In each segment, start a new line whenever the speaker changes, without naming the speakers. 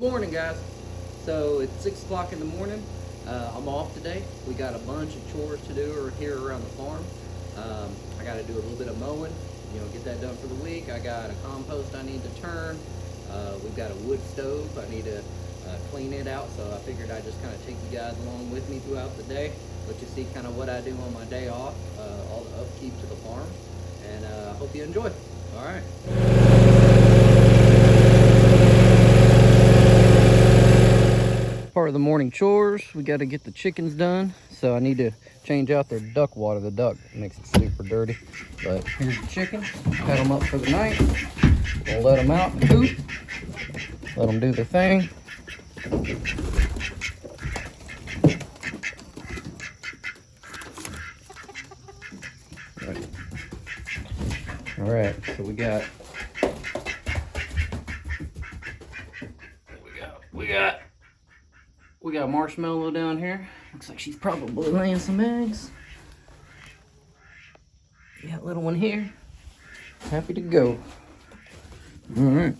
Morning, guys. So it's 6 o'clock in the morning. I'm off today. We got a bunch of chores to do here around the farm. I got to do a little bit of mowing, get that done for the week. I got a compost I need to turn. We've got a wood stove. I need to clean it out. So I figured I'd just kind of take you guys along with me throughout the day. Let you see kind of what I do on my day off, all the upkeep to the farm. And I hope you enjoy. All right. Part of the morning chores, we got to get the chickens done, so I need to change out their duck water. The duck makes it super dirty. But here's the chickens, cut them up for the night. We'll let them out in the coop, let them do their thing. All right, so we got Marshmallow down here. Looks like she's probably laying some eggs. We got little one here. Happy to go. All right.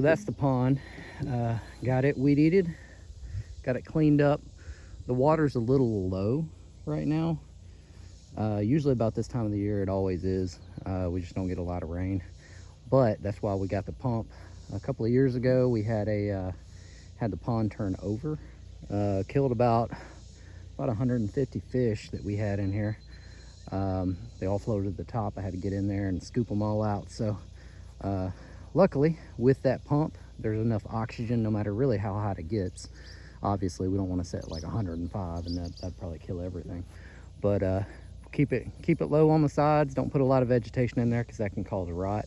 So that's the pond. Got it weed eated, got it cleaned up. The water's a little low right now. Usually about this time of the year it always is. We just don't get a lot of rain, but that's why we got the pump. A couple of years ago we had the pond turn over, killed about 150 fish that we had in here. They all floated to the top. I had to get in there and scoop them all out. So luckily with that pump there's enough oxygen no matter really how hot it gets. Obviously we don't want to set like 105, and that'd probably kill everything, but keep it low on the sides. Don't put a lot of vegetation in there because that can cause a rot.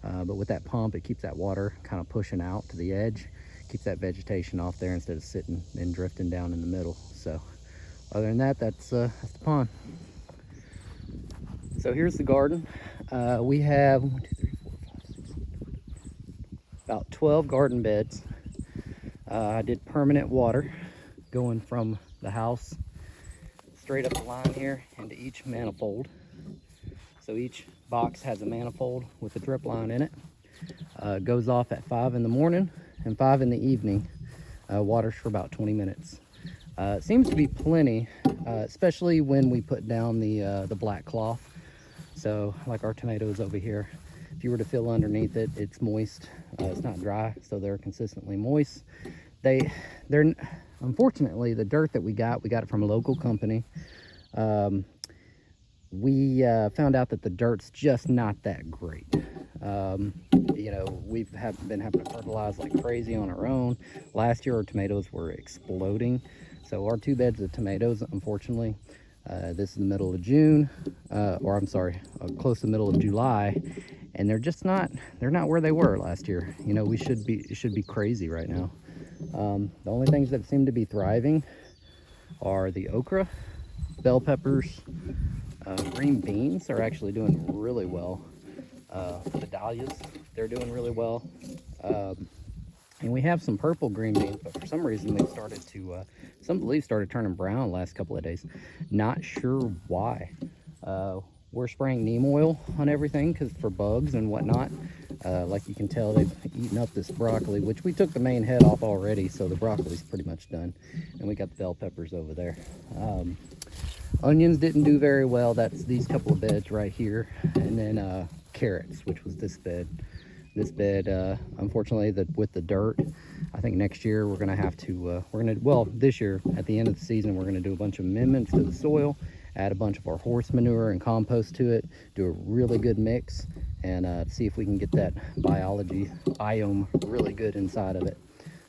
But with that pump, it keeps that water kind of pushing out to the edge, keeps that vegetation off there instead of sitting and drifting down in the middle. So other than that, that's the pond. So here's the garden. We have 1, 2, 3, 4, 5, 6, about 12 garden beds. I did permanent water going from the house straight up the line here into each manifold. So each box has a manifold with a drip line in it. Goes off at 5 in the morning and 5 in the evening. Waters for about 20 minutes. It seems to be plenty, especially when we put down the black cloth. So like our tomatoes over here, if you were to fill underneath it, it's moist. It's not dry, so they're consistently moist. They're unfortunately, the dirt that we got it from a local company. We found out that the dirt's just not that great. You know, we've been having to fertilize like crazy on our own. Last year our tomatoes were exploding. So our 2 beds of tomatoes, unfortunately, this is the middle of June, or I'm sorry, close to the middle of July, and they're not where they were last year. You know, it should be crazy right now. The only things that seem to be thriving are the okra, bell peppers, green beans are actually doing really well. The dahlias, they're doing really well. And we have some purple green beans, but for some reason they started to, some of the leaves started turning brown last couple of days. Not sure why. We're spraying neem oil on everything because for bugs and whatnot. Like you can tell, they've eaten up this broccoli, which we took the main head off already, so the broccoli's pretty much done. And we got the bell peppers over there. Onions didn't do very well. That's these couple of beds right here. And then carrots, which was this bed. This bed, unfortunately, with the dirt, I think next year we're gonna have to, well, this year at the end of the season, we're gonna do a bunch of amendments to the soil, add a bunch of our horse manure and compost to it, do a really good mix, and see if we can get that biome really good inside of it.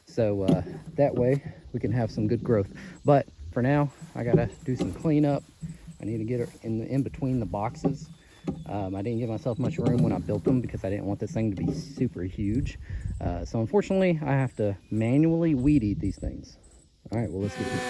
So that way we can have some good growth. But for now, I gotta do some cleanup. I need to get it in between the boxes. I didn't give myself much room when I built them because I didn't want this thing to be super huge. So unfortunately, I have to manually weed eat these things. All right, well, let's get it.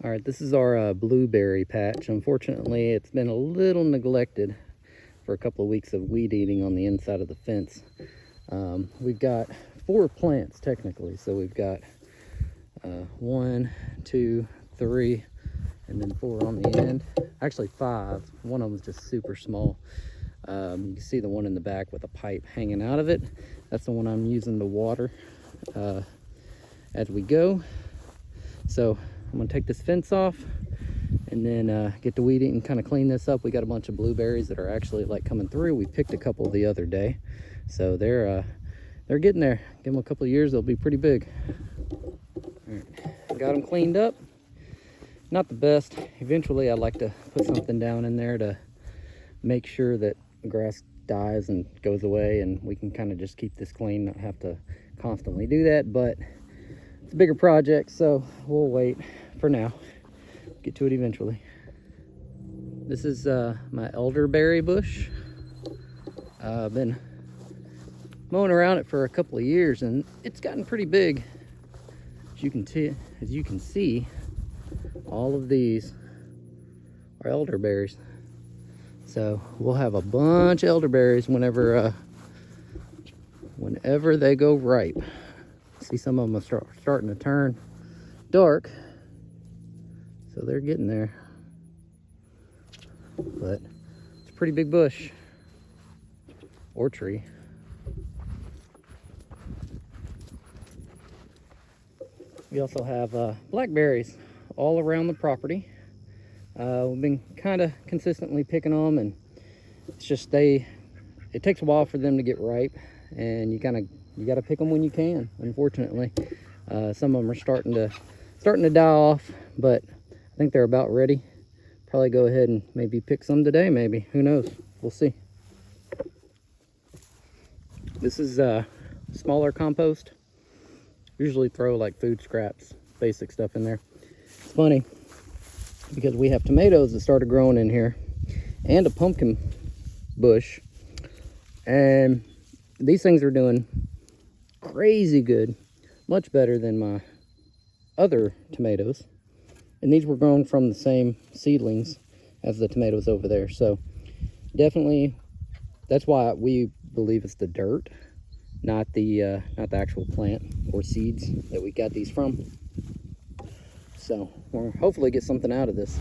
All right, this is our blueberry patch. Unfortunately, it's been a little neglected for a couple of weeks of weed eating on the inside of the fence. We've got 4 plants technically, so we've got 1, 2, 3, and then 4 on the end. Actually 5. One of them is just super small. You can see the one in the back with a pipe hanging out of it. That's the one I'm using to water as we go. So I'm gonna take this fence off and then get the weed eating and kind of clean this up. We got a bunch of blueberries that are actually like coming through. We picked a couple the other day, so they're getting there. Give them a couple of years, they'll be pretty big. All right. Got them cleaned up. Not the best. Eventually, I'd like to put something down in there to make sure that the grass dies and goes away, and we can kind of just keep this clean, not have to constantly do that. But it's a bigger project, so we'll wait for now. Get to it eventually. This is my elderberry bush. I've been mowing around it for a couple of years, and it's gotten pretty big. As you can see, all of these are elderberries. So we'll have a bunch of elderberries whenever they go ripe. See, some of them are starting to turn dark, so they're getting there. But it's a pretty big bush or tree. We also have blackberries all around the property. We've been kind of consistently picking them, and it's just it takes a while for them to get ripe, and you got to pick them when you can. Unfortunately, some of them are starting to die off, but I think they're about ready. Probably go ahead and maybe pick some today. Maybe, who knows? We'll see. This is smaller compost. Usually throw like food scraps, basic stuff in there. It's funny because we have tomatoes that started growing in here and a pumpkin bush, and these things are doing crazy good, much better than my other tomatoes. And these were grown from the same seedlings as the tomatoes over there. So definitely, that's why we believe it's the dirt, not the actual plant or seeds that we got these from. So we'll hopefully get something out of this.